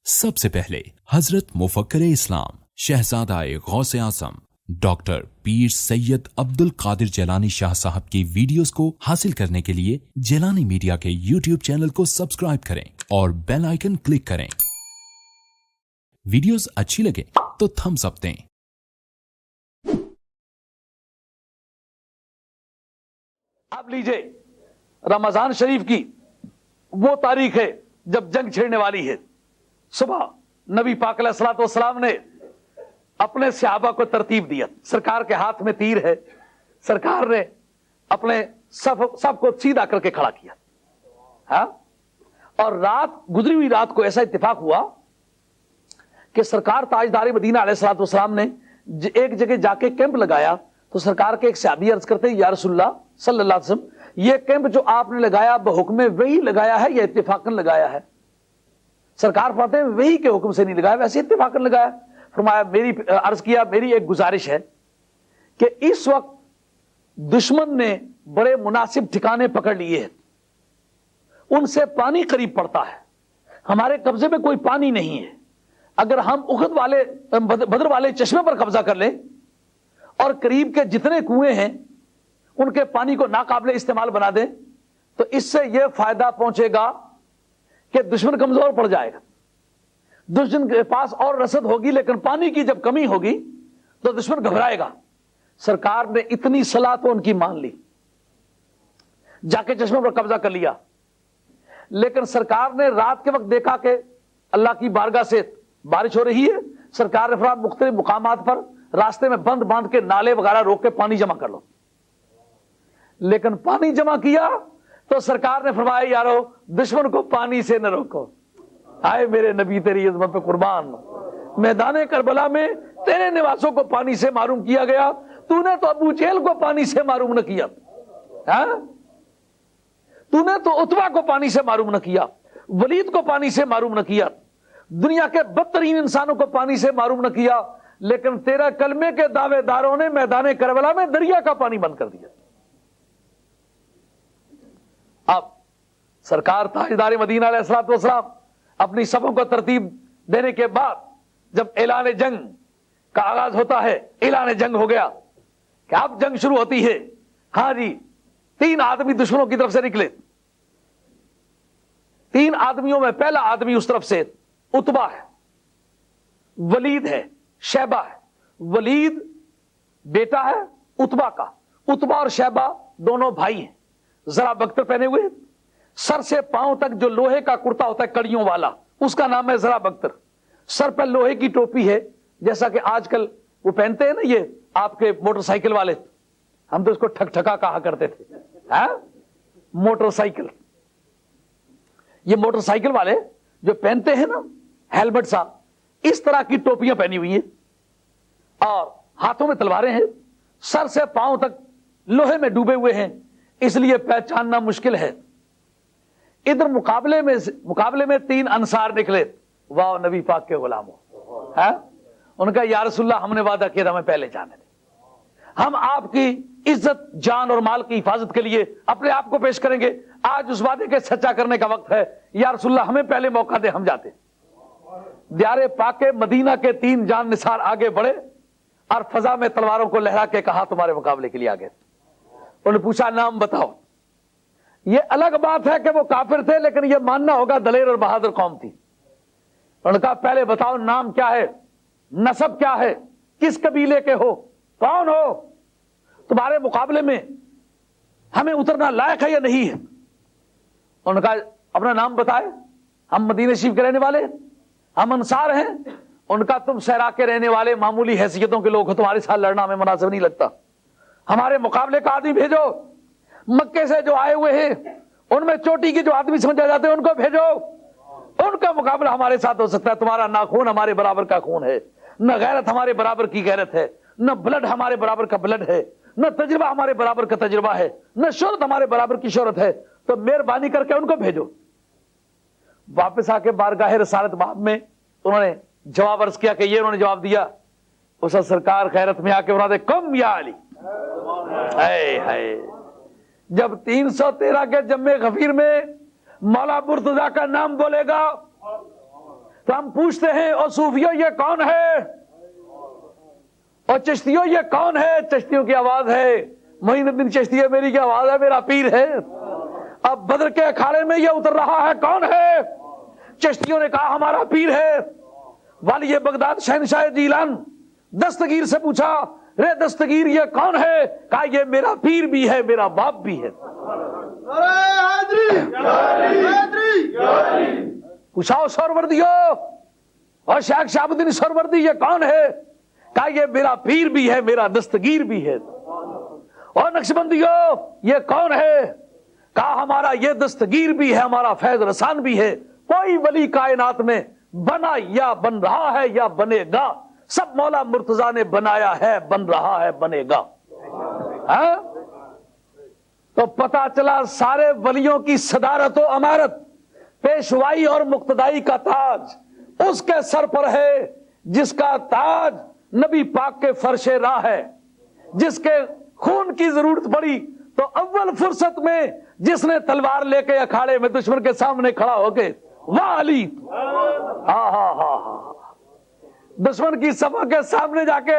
سب سے پہلے حضرت مفکر اسلام شہزادہ غوث اعظم ڈاکٹر پیر سید عبد القادر جیلانی شاہ صاحب کی ویڈیوز کو حاصل کرنے کے لیے جیلانی میڈیا کے یوٹیوب چینل کو سبسکرائب کریں اور بیل آئیکن کلک کریں۔ ویڈیوز اچھی لگے تو تھمز اپ دیں۔ آپ لیجئے رمضان شریف کی وہ تاریخ ہے جب جنگ چھڑنے والی ہے۔ صبح نبی پاک علیہ الصلوۃ والسلام نے اپنے صحابہ کو ترتیب دیا، سرکار کے ہاتھ میں تیر ہے، سرکار نے اپنے سب کو سیدھا کر کے کھڑا کیا، ہاں؟ اور گزری ہوئی رات کو ایسا اتفاق ہوا کہ سرکار تاجدار مدینہ علیہ الصلوۃ والسلام نے ایک جگہ جا کے کیمپ لگایا تو سرکار کے ایک صحابی عرض کرتے ہیں، یا رسول اللہ صلی اللہ علیہ وسلم، یہ کیمپ جو آپ نے لگایا بحکم وحی لگایا ہے یا اتفاقاً لگایا ہے؟ سرکار فرماتے ہیں وحی کے حکم سے نہیں لگایا، ویسے اتفاقاً لگایا۔ فرمایا عرض کیا میری ایک گزارش ہے کہ اس وقت دشمن نے بڑے مناسب ٹھکانے پکڑ لیے ہیں، ان سے پانی قریب پڑتا ہے، ہمارے قبضے میں کوئی پانی نہیں ہے، اگر ہم احد والے بدر والے چشمے پر قبضہ کر لیں اور قریب کے جتنے کنویں ہیں ان کے پانی کو ناقابل استعمال بنا دیں تو اس سے یہ فائدہ پہنچے گا کہ دشمن کمزور پڑ جائے گا، دشمن کے پاس اور رسد ہوگی لیکن پانی کی جب کمی ہوگی تو دشمن گھبرائے گا۔ سرکار نے اتنی صلاح تو ان کی مان لی، جا کے چشمے پر قبضہ کر لیا، لیکن سرکار نے رات کے وقت دیکھا کہ اللہ کی بارگاہ سے بارش ہو رہی ہے، سرکار نے فرمایا مختلف مقامات پر راستے میں بند باندھ کے نالے وغیرہ روک کے پانی جمع کر لو، لیکن پانی جمع کیا تو سرکار نے فرمایا یارو دشمن کو پانی سے نہ روکو۔ آئے میرے نبی تیری عظمت پہ قربان، میدان کربلا میں تیرے نواسوں کو پانی سے معروم کیا گیا، تو نے تو ابو جہل کو پانی سے معروم نہ کیا، تو نے تو عتبہ کو پانی سے معروم نہ کیا، ولید کو پانی سے معروم نہ کیا، دنیا کے بدترین انسانوں کو پانی سے معروم نہ کیا، لیکن تیرا کلمے کے دعوے داروں نے میدان کربلا میں دریا کا پانی بند کر دیا۔ اب سرکار تاجدار مدینہ علیہ الصلوۃ والسلام اپنی سبوں کو ترتیب دینے کے بعد جب اعلان جنگ کا آغاز ہوتا ہے، اعلان جنگ ہو گیا کہ اب جنگ شروع ہوتی ہے۔ ہاں جی، 3 آدمی دشمنوں کی طرف سے نکلے، 3 آدمیوں میں پہلا آدمی اس طرف سے عتبہ ہے، ولید ہے، شیبہ ہے۔ ولید بیٹا ہے عتبہ کا، عتبہ اور شیبہ دونوں بھائی ہیں، ذرا بختر پہنے ہوئے، سر سے پاؤں تک جو لوہے کا کرتا ہوتا ہے کڑیوں والا، اس کا نام ہے ذرا بختر، سر پہ لوہے کی ٹوپی ہے جیسا کہ آج کل وہ پہنتے ہیں نا یہ آپ کے موٹر سائیکل والے، ہم تو اس کو ٹھک ٹھکا کہا کرتے تھے، موٹر سائیکل، یہ موٹر سائیکل والے جو پہنتے ہیں نا ہیلمٹ سا، اس طرح کی ٹوپیاں پہنی ہوئی ہیں اور ہاتھوں میں تلواریں ہیں، سر سے پاؤں تک لوہے میں ڈوبے ہوئے ہیں، اس لیے پہچاننا مشکل ہے۔ ادھر مقابلے میں 3 انصار نکلے، واہ نبی پاک کے غلاموں، ان کا یا رسول اللہ ہم نے وعدہ کیا تھا ہمیں پہلے جانے دیں، ہم آپ کی عزت جان اور مال کی حفاظت کے لیے اپنے آپ کو پیش کریں گے، آج اس وعدے کے سچا کرنے کا وقت ہے، یا رسول اللہ ہمیں پہلے موقع دے، ہم جاتے۔ دیار پاک مدینہ کے 3 جان نثار آگے بڑھے اور فضا میں تلواروں کو لہرا کے کہا تمہارے مقابلے کے لیے آگے۔ انہوں نے پوچھا نام بتاؤ۔ یہ الگ بات ہے کہ وہ کافر تھے لیکن یہ ماننا ہوگا دلیر اور بہادر قوم تھی۔ انہوں نے کہا پہلے بتاؤ نام کیا ہے، نسب کیا ہے، کس قبیلے کے ہو، کون ہو، تمہارے مقابلے میں ہمیں اترنا لائق ہے یا نہیں ہے؟ انہوں نے کہا اپنا نام بتائے، ہم مدینہ شریف کے رہنے والے، ہم انصار ہیں۔ ان کا تم صحرا کے رہنے والے معمولی حیثیتوں کے لوگ ہو، تمہارے ساتھ لڑنا ہمیں مناسب نہیں لگتا، ہمارے مقابلے کا آدمی بھیجو، مکے سے جو آئے ہوئے ہیں ان میں چوٹی کے جو آدمی سمجھا جاتے ہیں ان کو بھیجو، ان کا مقابلہ ہمارے ساتھ ہو سکتا ہے، تمہارا نہ خون ہمارے برابر کا خون ہے، نہ غیرت ہمارے برابر کی غیرت ہے، نہ بلڈ ہمارے برابر کا بلڈ ہے، نہ تجربہ ہمارے برابر کا تجربہ ہے، نہ شہرت ہمارے برابر کی شہرت ہے، تو مہربانی کر کے ان کو بھیجو۔ واپس آ کے بارگاہ رسالت باب میں انہوں نے جواب عرض کیا کہ یہ انہوں نے جواب دیا، اس سرکار غیرت میں آ کے انہوں نے کم یا علی، جب 313 کے جمع غفیر میں مولا مرتضیٰ کا نام بولے گا تو ہم پوچھتے ہیں اور صوفیوں یہ کون ہے، اور چشتیوں یہ کون ہے؟ چشتیوں کی آواز ہے معین الدین چشتی ہے، میری کی آواز ہے، میرا پیر ہے۔ اب بدر کے اکھاڑے میں یہ اتر رہا ہے، کون ہے؟ چشتیوں نے کہا ہمارا پیر ہے۔ والی بغداد شہنشاہ جیلان دستگیر سے پوچھا، رے دستگیر یہ کون ہے؟ کہا یہ میرا پیر بھی ہے، میرا باپ بھی ہے۔ پوچھا سہروردیو اور شیخ شہاب الدین سہروردی یہ کون ہے؟ کہا یہ میرا پیر بھی ہے، میرا دستگیر بھی ہے۔ اور نقشبندیو یہ کون ہے؟ کہا ہمارا یہ دستگیر بھی ہے، ہمارا فیض رسان بھی ہے۔ کوئی ولی کائنات میں بنا یا بن رہا ہے یا بنے گا، سب مولا مرتضیٰ نے بنایا ہے، بن رہا ہے، بنے گا۔ ہاں؟ تو پتا چلا سارے ولیوں کی صدارت و امارت، پیشوائی اور مقتدائی کا تاج اس کے سر پر ہے جس کا تاج نبی پاک کے فرش راہ ہے، جس کے خون کی ضرورت پڑی تو اول فرصت میں جس نے تلوار لے کے اکھاڑے میں دشمن کے سامنے کھڑا ہو کے واہ علی، ہاں ہاں ہاں ہاں، دشمن کی صفحہ کے سامنے جا کے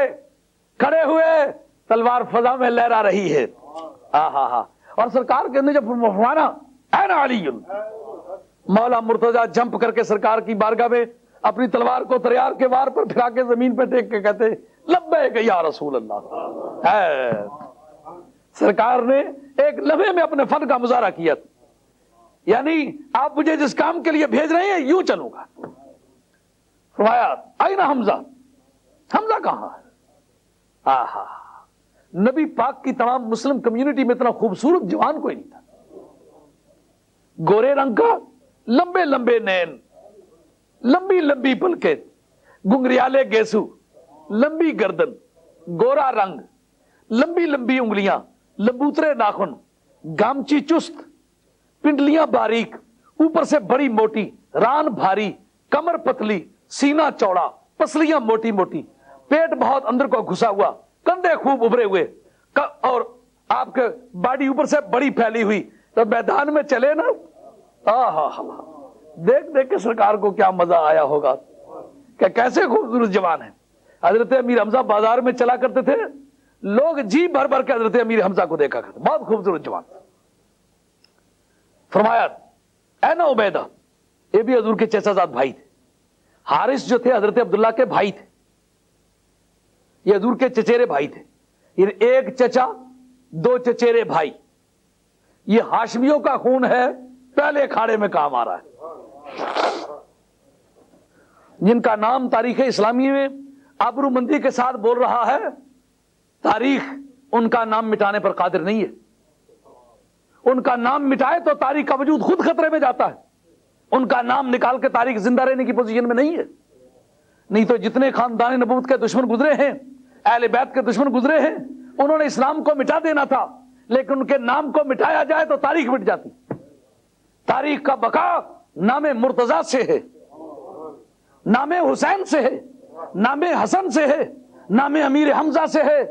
کھڑے ہوئے، تلوار فضا میں لہرا رہی ہے، ہاں ہاں ہاں۔ اور سرکار کے نے جب فرمایا اے علی، مولا مرتضیٰ جمپ کر کے سرکار کی بارگاہ میں اپنی تلوار کو تریار کے وار پر پھرا کے زمین پہ ٹیک کے کہتے لبیک یا رسول اللہ۔ سرکار نے ایک لمحے میں اپنے فن کا مظاہرہ کیا، یعنی آپ مجھے جس کام کے لیے بھیج رہے ہیں یوں چلوں گا۔ فرمایا آئین حمزہ، حمزہ کہاں ہے؟ آہا، نبی پاک کی تمام مسلم کمیونٹی میں اتنا خوبصورت جوان کوئی نہیں تھا، گورے رنگ کا، لمبے لمبے نین، لمبی لمبی پلکیں، گنگریالے گیسو، لمبی گردن، گورا رنگ، لمبی لمبی انگلیاں، لبوترے ناخن، گامچی چست، پنڈلیاں باریک، اوپر سے بڑی موٹی، ران بھاری، کمر پتلی، سینہ چوڑا، پسلیاں موٹی موٹی، پیٹ بہت اندر کو گھسا ہوا، کندھے خوب ابھرے ہوئے، اور آپ کے باڈی اوپر سے بڑی پھیلی ہوئی، تو میدان میں چلے نا، دیکھ دیکھ کے سرکار کو کیا مزہ آیا ہوگا کہ کیسے خوبصورت جوان ہے۔ حضرت امیر حمزہ بازار میں چلا کرتے تھے، لوگ جی بھر بھر کے حضرت امیر حمزہ کو دیکھا کرتے، بہت خوبصورت جوان۔ فرمایا اے نا عبیدہ، یہ بھی حضور کے چچا زاد بھائی تھے، حارث جو تھے حضرت عبداللہ کے بھائی تھے، یہ حضور کے چچیرے بھائی تھے، یہ ایک چچا دو چچیرے بھائی، یہ ہاشمیوں کا خون ہے، پہلے اکھاڑے میں کام آ رہا ہے، جن کا نام تاریخ اسلامی میں آبرو مندی کے ساتھ بول رہا ہے، تاریخ ان کا نام مٹانے پر قادر نہیں ہے، ان کا نام مٹائے تو تاریخ کا وجود خود خطرے میں جاتا ہے، ان کا نام نکال کے تاریخ زندہ رہنے کی پوزیشن میں نہیں ہے۔ نہیں تو جتنے خاندان نبوت کے دشمن گزرے ہیں، اہل بیت کے دشمن گزرے ہیں، انہوں نے اسلام کو مٹا دینا تھا، لیکن ان کے نام کو مٹایا جائے تو تاریخ مٹ جاتی۔ تاریخ کا بقا نام مرتضیٰ سے ہے، نام حسین سے ہے، نام حسن سے ہے، نام امیر حمزہ سے ہے،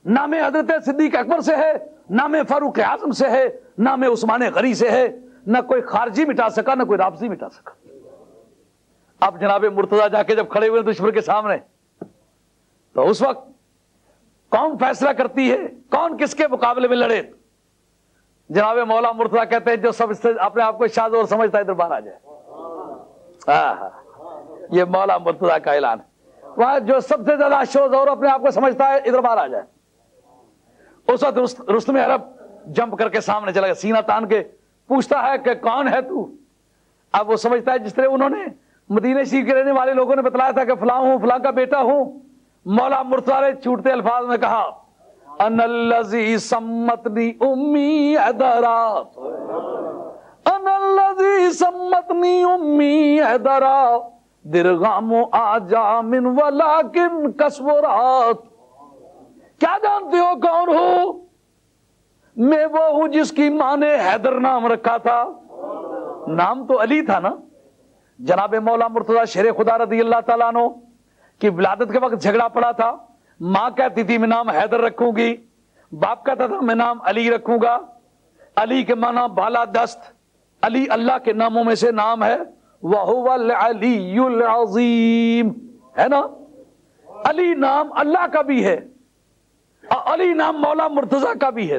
نام حضرت صدیق اکبر سے ہے، نام فاروق اعظم سے ہے، نام عثمان غنی سے ہے، نہ کوئی خارجی مٹا سکا نہ کوئی رافضی مٹا سکا۔ اب جناب مرتضیٰ جا کے جب کھڑے ہوئے دشمن کے سامنے، تو اس وقت کون فیصلہ کرتی ہے کون کس کے مقابلے میں لڑے؟ جناب مولا مرتضیٰ کہتے ہیں جو سب اپنے آپ کو شاذ اور سمجھتا ہے ادھر باہر آ جائے۔ یہ مولا مرتضیٰ کا اعلان ہے، وہاں جو سب سے زیادہ شوز اور اپنے آپ کو سمجھتا ہے ادھر باہر آ جائے۔ اس وقت رستم عرب جمپ کر کے سامنے چلا گیا، سینہ تان کے پوچھتا ہے کہ کون ہے تو؟ اب وہ سمجھتا ہے جس طرح انہوں نے مدینہ شریف کے رہنے والے لوگوں نے بتلایا تھا کہ فلاں ہوں، فلاں کا بیٹا ہوں۔ مولا مرتضیٰ نے چھوٹتے الفاظ میں کہا ان الذی سمتنی امی حیدرا، ان الذی سمتنی امی حیدرا، درغام آجا من ولیکن کسورات۔ کیا جانتے ہو کون ہوں؟ میں وہ ہوں جس کی ماں نے حیدر نام رکھا تھا، نام تو علی تھا نا۔ جناب مولا مرتضیٰ شیر خدا رضی اللہ تعالیٰ عنہ کی ولادت کے وقت جھگڑا پڑا تھا، ماں کہتی تھی میں نام حیدر رکھوں گی، باپ کہتا تھا میں نام علی رکھوں گا۔ علی کے معنی بالا دست، علی اللہ کے ناموں میں سے نام ہے، وَهُوَ الْعَلِيُّ الْعَظِيمُ، ہے نا؟ علی نام اللہ کا بھی ہے اور علی نام مولا مرتضی کا بھی ہے.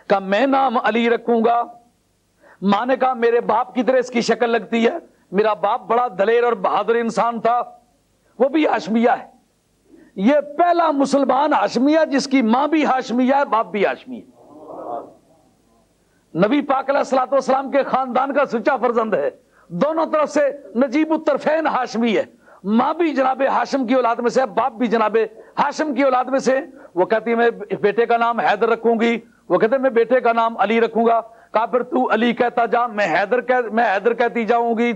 کہ میں نام علی رکھوں گا. ماں نے کہا میرے باپ کی طرح اس کی شکل لگتی ہے، میرا باپ بڑا دلیر اور بہادر انسان تھا، وہ بھی ہاشمیہ ہے. یہ پہلا مسلمان ہاشمیہ جس کی ماں بھی ہاشمیہ ہے، باپ بھی ہاشمی ہے. نبی پاک علیہ الصلوۃ والسلام کے خاندان کا سچا فرزند ہے، دونوں طرف سے نجیب الطرفین ہاشمی ہے. ماں بھی جناب ہاشم کی اولاد میں سے، باپ بھی جناب ہاشم کی اولاد میں سے. وہ کہتی ہے میں بیٹے کا نام حیدر رکھوں گی، وہ کہتے ہیں میں بیٹے کا نام علی رکھوں گا. کہا پھر تو علی کہتا جا، میں حیدر کہتی جاؤں گی.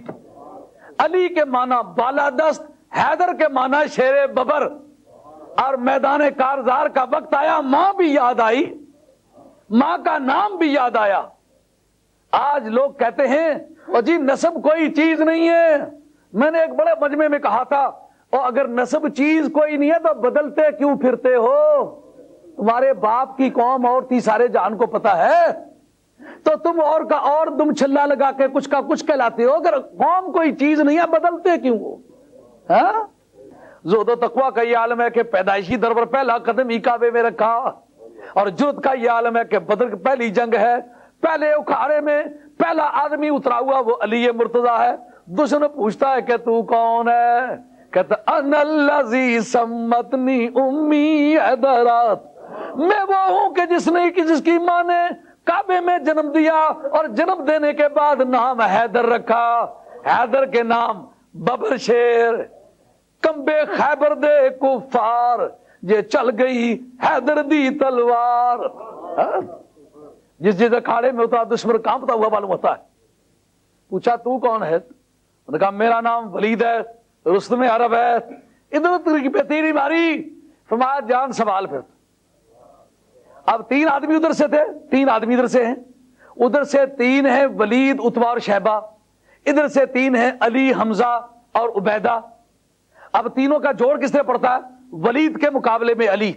علی کے معنی بالادست، حیدر کے معنی شیر ببر. اور میدان کارزار کا وقت آیا، ماں بھی یاد آئی، ماں کا نام بھی یاد آیا. آج لوگ کہتے ہیں اور جی نسب کوئی چیز نہیں ہے. میں نے ایک بڑے مجمع میں کہا تھا، اور اگر نسب چیز کوئی نہیں ہے تو بدلتے کیوں پھرتے ہو؟ تمہارے باپ کی قوم اور تھی، سارے جہان کو پتا ہے، تو تم اور کا اور دم چھلا لگا کے کچھ کا کچھ کہلاتے ہو. اگر قوم کوئی چیز نہیں ہے بدلتے کیوں ہو؟ ہاں، زہد و تقویٰ کا یہ عالم ہے کہ پیدائشی در پر پہلا قدم ہی کعبے میں رکھا، اور جرت کا یہ عالم ہے کہ بدر کی پہلی جنگ ہے، پہلے اکھاڑے میں پہلا آدمی اترا ہوا وہ علی مرتضی ہے. دشمن پوچھتا ہے کہ تو کون ہے؟ کہتا انا الذی سمتنی امی حیدرات، میں وہ ہوں کہ جس کی ماں نے کعبے میں جنم دیا اور جنم دینے کے بعد نام حیدر رکھا. حیدر کے نام ببر شیر، کمبے خیبر دے کفار، یہ چل گئی حیدر دی تلوار. جس اکھاڑے میں ہوتا دشمن کانپتا ہوا معلوم ہوتا ہے. پوچھا تو کون ہے؟ انہوں نے کہا میرا نام ولید ہے، رستم عرب ہے. ادھر پہ تیری ماری، فرمایا جان سوال. پھر اب 3 آدمی ادھر سے تھے، 3 آدمی ادھر سے ہیں. ادھر سے 3 ہیں ولید، عتبہ اور شیبہ، ادھر سے 3 ہیں علی، حمزہ اور عبیدہ. اب تینوں کا جوڑ کس طرح پڑتا ہے؟ ولید کے مقابلے میں علی،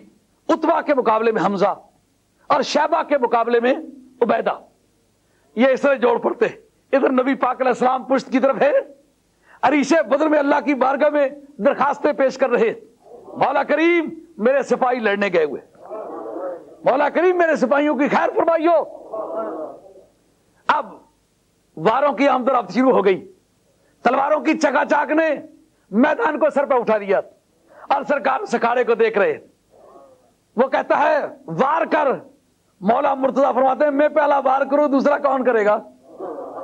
عتبہ کے مقابلے میں حمزہ اور شیبہ کے مقابلے میں عبیدہ. یہ اس طرح جوڑ پڑتے. ادھر نبی پاک علیہ السلام پشت کی طرف ہے، عریش بدر میں اللہ کی بارگاہ میں درخواستیں پیش کر رہے. مولا کریم میرے سپاہی لڑنے گئے ہوئے، مولا کریم میرے سپاہیوں کی خیر فرمائیو. اب واروں کی آمد و رفت شروع ہو گئی، تلواروں کی چکا چاک نے میدان کو سر پہ اٹھا دیا اور سرکار سکھاڑے کو دیکھ رہے. وہ کہتا ہے وار کر. مولا مرتضی فرماتے ہیں میں پہلا وار کروں، دوسرا کون کرے گا؟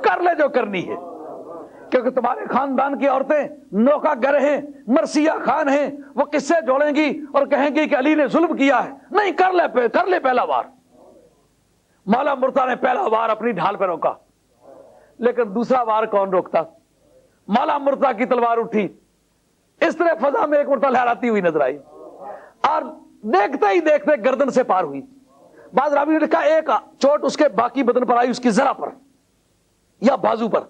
کر لے جو کرنی ہے، کیونکہ تمہارے خاندان کی عورتیں نوکا گر ہیں، مرثیہ خان ہیں، وہ قصے جوڑیں گی اور کہیں گی کہ علی نے ظلم کیا ہے. نہیں، کر لے پہلا وار. مولا مرتضی نے پہلا وار اپنی ڈھال پہ روکا، لیکن دوسرا وار کون روکتا؟ مولا مرتضی کی تلوار اٹھی، اس طرح فضا میں ایک مرتبہ لہراتی ہوئی نظر آئی اور دیکھتے ہی دیکھتے گردن سے پار ہوئی. بعض راوی نے لکھا ایک چوٹ اس کے باقی بدن پر آئی، اس کی ذرا پر یا بازو پر،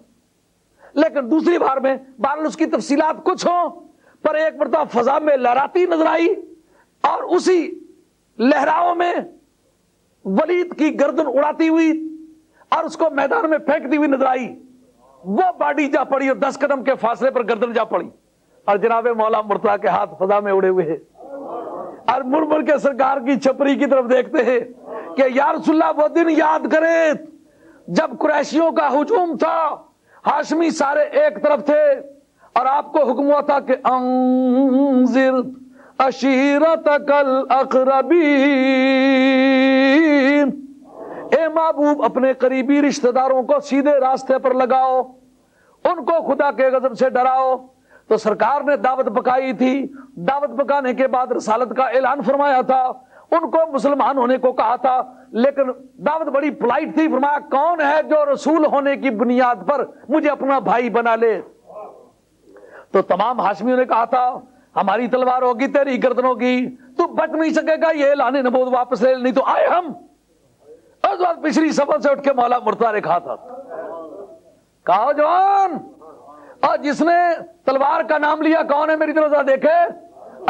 لیکن دوسری بار میں بہرحال اس کی تفصیلات کچھ ہوں، پر ایک مرتبہ فضا میں لہراتی نظر آئی اور اسی لہراؤں میں ولید کی گردن اڑاتی ہوئی اور اس کو میدان میں پھینکتی ہوئی نظر آئی. وہ باڈی جا پڑی اور 10 قدم کے فاصلے پر گردن جا پڑی اور جناب مولا مرتضی کے ہاتھ فضا میں اڑے ہوئے ہیں اور مڑ مڑ کے سرکار کی چھپری کی طرف دیکھتے ہیں کہ یا رسول اللہ وہ دن یاد کرے جب قریشیوں کا ہجوم تھا، ہاشمی سارے ایک طرف تھے اور آپ کو حکم ہوا تھا کہ انذر عشیرتک الاقربین، اے محبوب اپنے قریبی رشتہ داروں کو سیدھے راستے پر لگاؤ، ان کو خدا کے غضب سے ڈراؤ. تو سرکار نے دعوت پکائی تھی، دعوت پکانے کے بعد رسالت کا اعلان فرمایا تھا، ان کو مسلمان ہونے کو کہا تھا، لیکن دعوت بڑی پولائٹ تھی. فرمایا کون ہے جو رسول ہونے کی بنیاد پر مجھے اپنا بھائی بنا لے؟ تو تمام ہاشمیوں نے کہا تھا ہماری تلوار ہوگی تیری گردن ہوگی، تو بچ نہیں سکے گا، یہ اعلان نبوت واپس لے، نہیں تو آئے ہم. اس وقت پچھلی سفر سے اٹھ کے مولا مرتضی نے کہا تھا، کہا جوان، اور جس نے تلوار کا نام لیا کون ہے؟ میری طرف دیکھے،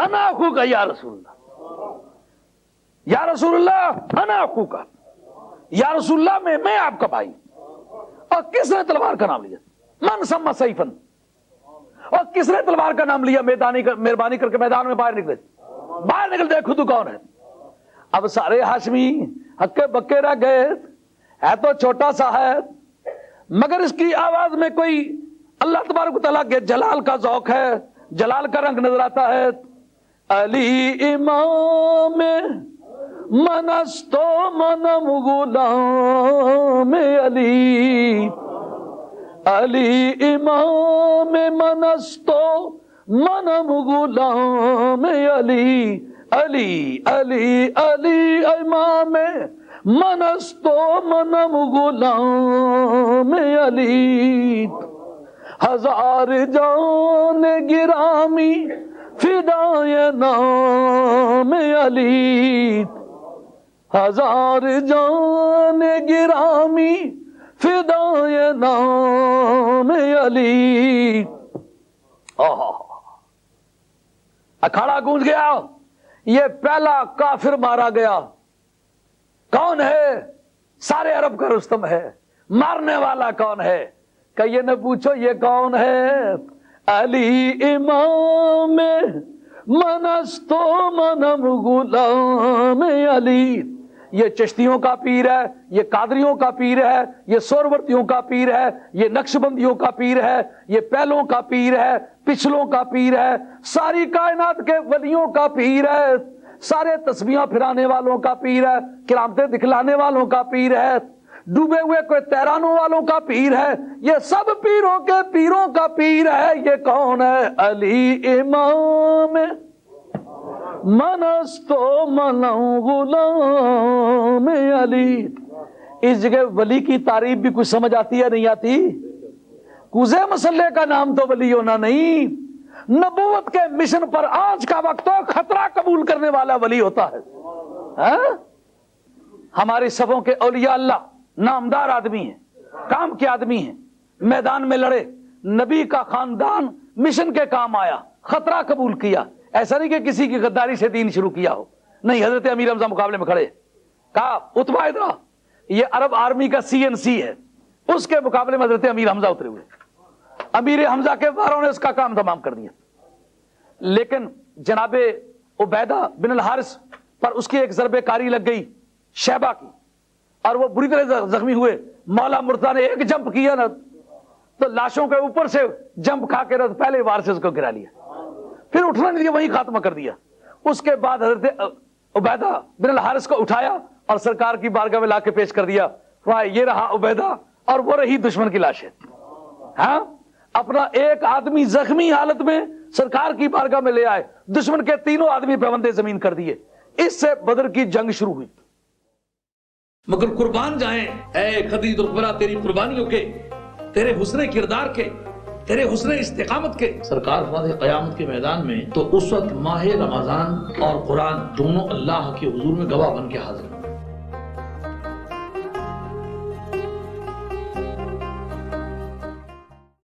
انا اخوک یا رسول اللہ، یا رسول اللہ انا اخوک، یا رسول اللہ میں آپ کا بھائی. اور کس نے تلوار کا نام لیا؟ من سما سیفن, اور کس نے تلوار کا نام لیا؟ مہربانی کر کے میدان میں باہر نکل دیکھو تو کون ہے. اب سارے ہاشمی ہکے بکے رہ گئے, ہے تو چھوٹا سا ہے مگر اس کی آواز میں کوئی اللہ تبارک و تعالیٰ کے جلال کا ذوق ہے, جلال کا رنگ نظر آتا ہے. علی امام منستو منم غلام علی, علی امام منستو منم غلام علی, علی علی علی امام منستو منم غلام علی. ہزار جان گرامی فدائے نام علی, ہزار جان گرامی فدائے نام علی. اکھاڑا گونج گیا, یہ پہلا کافر مارا گیا. کون ہے؟ سارے عرب کا رستم ہے. مارنے والا کون ہے؟ کہ یہ نہ پوچھو یہ کون ہے. علی امام منستو منم غلام علی. یہ چشتیوں کا پیر ہے, یہ قادریوں کا پیر ہے, یہ سورورتیوں کا پیر ہے, یہ نقشبندیوں کا پیر ہے, یہ پہلوں کا پیر ہے, پچھلوں کا پیر ہے, ساری کائنات کے ولیوں کا پیر ہے, سارے تسبیحاں پھرانے والوں کا پیر ہے, کرامتیں دکھلانے والوں کا پیر ہے, ڈوبے ہوئے کوئی تیرانوں والوں کا پیر ہے. یہ سب پیروں کے پیروں کا پیر ہے. یہ کون ہے؟ علی امام منستو منم غلام علی. اس جگہ ولی کی تعریف بھی کچھ سمجھ آتی ہے نہیں آتی؟ کوزے مسلح کا نام تو ولی ہونا نہیں, نبوت کے مشن پر آج کا وقت تو خطرہ قبول کرنے والا ولی ہوتا ہے. ہماری صفوں کے اولیاء اللہ نامدار آدمی ہیں, کام کے آدمی ہیں, میدان میں لڑے, نبی کا خاندان مشن کے کام آیا, خطرہ قبول کیا. ایسا نہیں کہ کسی کی غداری سے دین شروع کیا ہو, نہیں. حضرت امیر حمزہ مقابلے میں کھڑے, کہا اتبا ادھر, یہ عرب آرمی کا CNC ہے, اس کے مقابلے میں حضرت امیر حمزہ اترے ہوئے. امیر حمزہ کے واروں نے اس کا کام تمام کر دیا. لیکن جناب عبیدہ بن الحارث پر اس کی ایک ضربے کاری لگ گئی شیبہ کی, اور وہ بری طرح زخمی ہوئے. مولا مرتضیٰ نے ایک جمپ کیا نا تو لاشوں کے اوپر سے جمپ کھا کے پہلے وار سے اس کو گرا لیا, پھر اٹھنا نہیں دیا, وہیں خاتمہ کر دیا. اس کے بعد حضرت عبیدہ بن الحارث کو اٹھایا اور سرکار کی بارگاہ میں لا کے پیش کر دیا. یہ رہا عبیدہ اور وہ رہی دشمن کی لاشیں. ہاں, اپنا ایک آدمی زخمی حالت میں سرکار کی بارگاہ میں لے آئے, دشمن کے تینوں آدمی پیوندے زمین کر دیے. اس سے بدر کی جنگ شروع ہوئی. مگر قربان جائیں اے خدیج رقبہ تیری قربانیوں کے, تیرے حسن کردار کے, تیرے حسن استقامت کے. سرکار فرماتے قیامت کے میدان میں تو اس وقت ماہ رمضان اور قرآن دونوں اللہ کے حضور میں گواہ بن کے حاضر.